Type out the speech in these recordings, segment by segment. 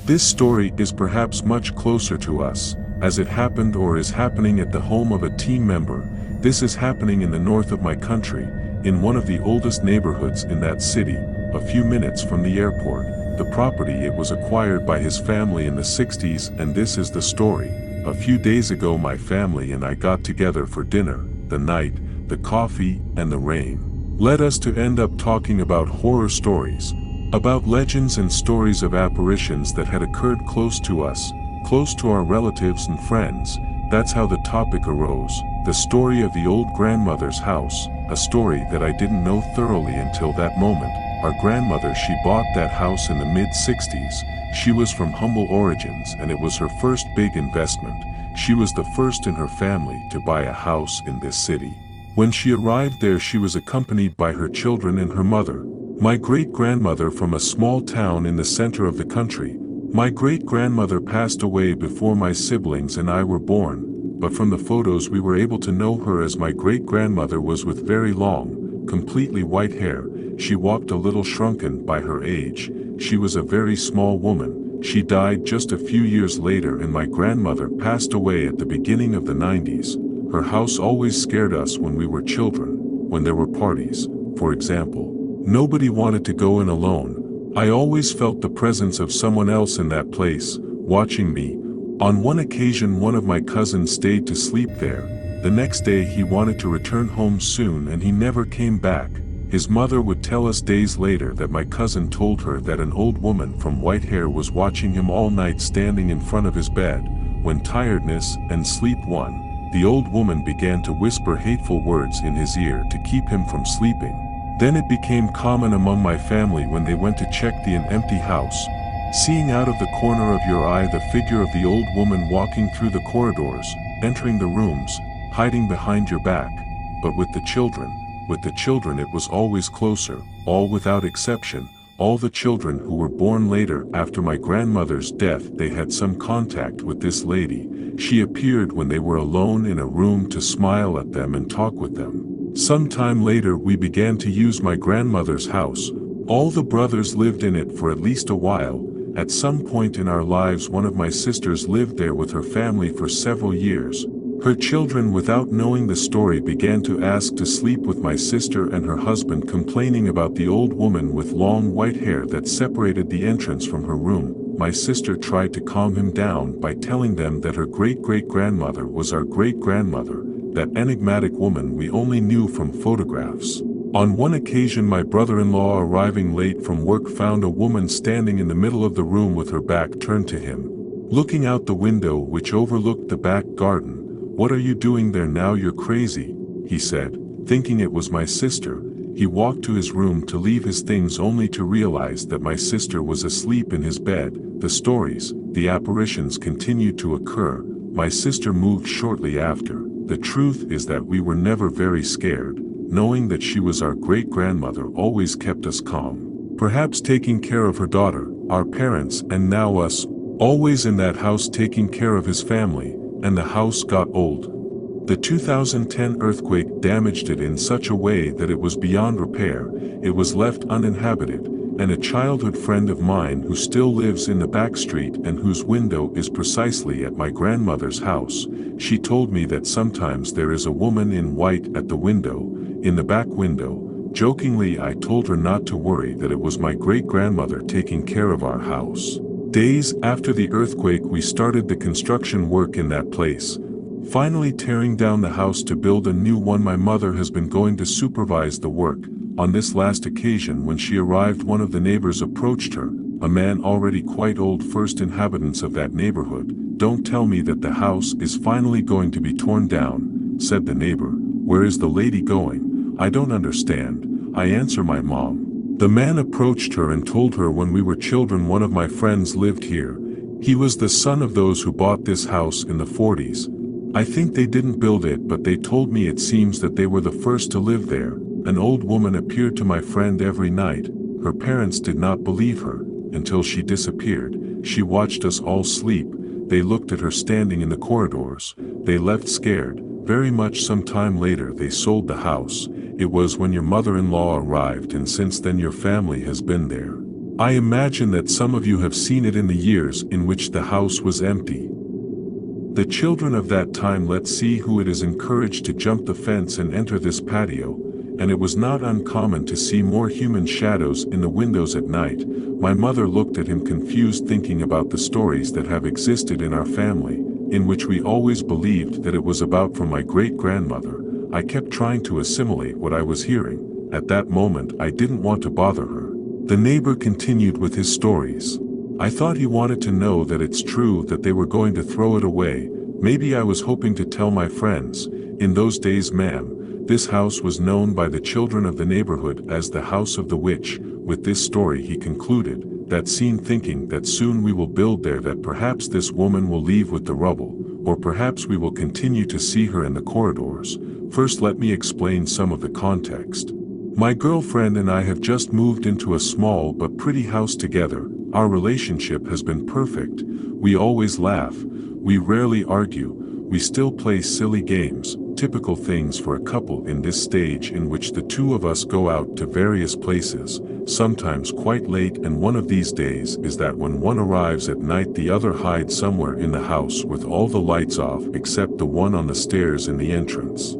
This story is perhaps much closer to us, as it happened or is happening at the home of a team member. This is happening in the north of my country, in one of the oldest neighborhoods in that city, a few minutes from the airport. The property it was acquired by his family in the 60s, and this is the story. A few days ago my family and I got together for dinner. The night, the coffee, and the rain led us to end up talking about horror stories, about legends and stories of apparitions that had occurred close to us, close to our relatives and friends. That's how the topic arose. The story of the old grandmother's house, a story that I didn't know thoroughly until that moment. Our grandmother, she bought that house in the mid-60s. She was from humble origins and it was her first big investment. She was the first in her family to buy a house in this city. When she arrived there, she was accompanied by her children and her mother. My great-grandmother from a small town in the center of the country. My great-grandmother passed away before my siblings and I were born, but from the photos we were able to know her as my great-grandmother was with very long, completely white hair. She walked a little shrunken by her age. She was a very small woman. She died just a few years later and my grandmother passed away at the beginning of the 90s. Her house always scared us when we were children, when there were parties, for example. Nobody wanted to go in alone. I always felt the presence of someone else in that place, watching me. On one occasion one of my cousins stayed to sleep there. The next day he wanted to return home soon and he never came back. His mother would tell us days later that my cousin told her that an old woman from white hair was watching him all night standing in front of his bed. When tiredness and sleep won, the old woman began to whisper hateful words in his ear to keep him from sleeping. Then it became common among my family when they went to check an empty house, seeing out of the corner of your eye the figure of the old woman walking through the corridors, entering the rooms, hiding behind your back. But with the children it was always closer, all without exception. All the children who were born later after my grandmother's death, they had some contact with this lady. She appeared when they were alone in a room to smile at them and talk with them. Sometime later we began to use my grandmother's house. All the brothers lived in it for at least a while. At some point in our lives one of my sisters lived there with her family for several years. Her children, without knowing the story, began to ask to sleep with my sister and her husband, complaining about the old woman with long white hair that separated the entrance from her room. My sister tried to calm him down by telling them that her great-great-grandmother was our great-grandmother, that enigmatic woman we only knew from photographs. On one occasion my brother-in-law, arriving late from work, found a woman standing in the middle of the room with her back turned to him, looking out the window which overlooked the back garden. "What are you doing there now? You're crazy," he said. Thinking it was my sister, he walked to his room to leave his things, only to realize that my sister was asleep in his bed. The stories, the apparitions continued to occur. My sister moved shortly after. The truth is that we were never very scared. Knowing that she was our great-grandmother always kept us calm. Perhaps taking care of her daughter, our parents, and now us, always in that house taking care of his family, and the house got old. The 2010 earthquake damaged it in such a way that it was beyond repair. It was left uninhabited, and a childhood friend of mine who still lives in the back street and whose window is precisely at my grandmother's house, she told me that sometimes there is a woman in white at the window, in the back window. Jokingly I told her not to worry, that it was my great-grandmother taking care of our house. Days after the earthquake we started the construction work in that place, finally tearing down the house to build a new one. My mother has been going to supervise the work. On this last occasion when she arrived, one of the neighbors approached her, a man already quite old, first inhabitants of that neighborhood. "Don't tell me that the house is finally going to be torn down," said the neighbor. "Where is the lady going? I don't understand." I answer, "My mom." The man approached her and told her, "When we were children one of my friends lived here. He was the son of those who bought this house in the 40s. I think they didn't build it, but they told me it seems that they were the first to live there. An old woman appeared to my friend every night. Her parents did not believe her, until she disappeared. She watched us all sleep. They looked at her standing in the corridors. They left scared, very much. Some time later they sold the house. It was when your mother-in-law arrived, and since then your family has been there." I imagine that some of you have seen it in the years in which the house was empty. The children of that time, let's see who it is, encouraged to jump the fence and enter this patio, and it was not uncommon to see more human shadows in the windows at night. My mother looked at him confused, thinking about the stories that have existed in our family, in which we always believed that it was about from my great-grandmother. I kept trying to assimilate what I was hearing. At that moment I didn't want to bother her. The neighbor continued with his stories. I thought he wanted to know that it's true that they were going to throw it away. Maybe I was hoping to tell my friends. In those days, ma'am, this house was known by the children of the neighborhood as the House of the Witch. With this story he concluded that scene, thinking that soon we will build there, that perhaps this woman will leave with the rubble, or perhaps we will continue to see her in the corridors. First, let me explain some of the context. My girlfriend and I have just moved into a small but pretty house together. Our relationship has been perfect. We always laugh. We rarely argue. We still play silly games, typical things for a couple in this stage, in which the two of us go out to various places, sometimes quite late, and one of these days is that when one arrives at night, the other hides somewhere in the house with all the lights off except the one on the stairs in the entrance.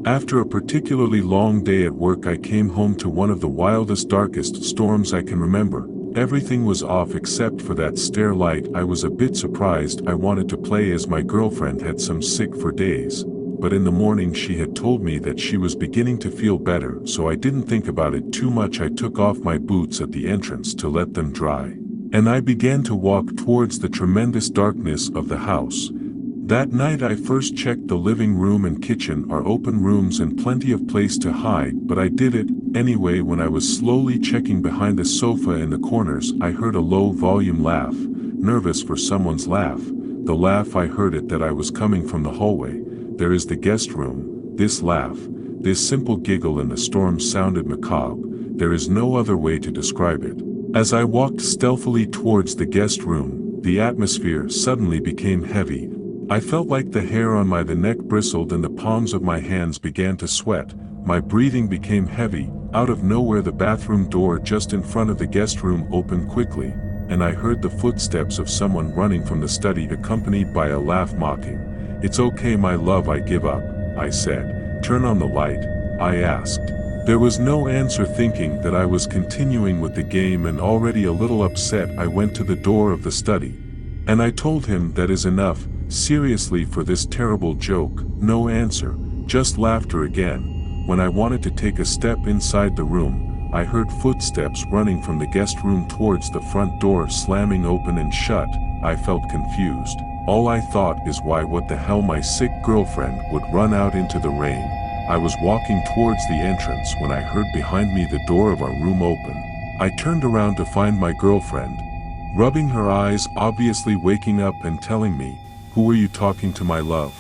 After a particularly long day at work, I came home to one of the wildest, darkest storms I can remember. Everything was off except for that stair light. I was a bit surprised. I wanted to play, as my girlfriend had been sick for days. But in the morning she had told me that she was beginning to feel better, so I didn't think about it too much. I took off my boots at the entrance to let them dry, and I began to walk towards the tremendous darkness of the house. That night I first checked the living room and kitchen, our open rooms, and plenty of place to hide, but I did it anyway. When I was slowly checking behind the sofa in the corners, I heard a low volume laugh, nervous for someone's laugh. The laugh, I heard it, that I was coming from the hallway. There is the guest room. This laugh, this simple giggle in the storm sounded macabre. There is no other way to describe it. As I walked stealthily towards the guest room, the atmosphere suddenly became heavy. I felt like the hair on my neck bristled and the palms of my hands began to sweat. My breathing became heavy. Out of nowhere, the bathroom door just in front of the guest room opened quickly, and I heard the footsteps of someone running from the study, accompanied by a laugh mocking. "It's okay, my love, I give up," I said. "Turn on the light," I asked. There was no answer. Thinking that I was continuing with the game and already a little upset, I went to the door of the study, and I told him, "That is enough. Seriously, for this terrible joke." No answer, just laughter again. When I wanted to take a step inside the room, I heard footsteps running from the guest room towards the front door, slamming open and shut. I felt confused. All I thought is, why, what the hell, my sick girlfriend would run out into the rain. I was walking towards the entrance when I heard behind me the door of our room open. I turned around to find my girlfriend, rubbing her eyes, obviously waking up, and telling me, "Who were you talking to, my love?"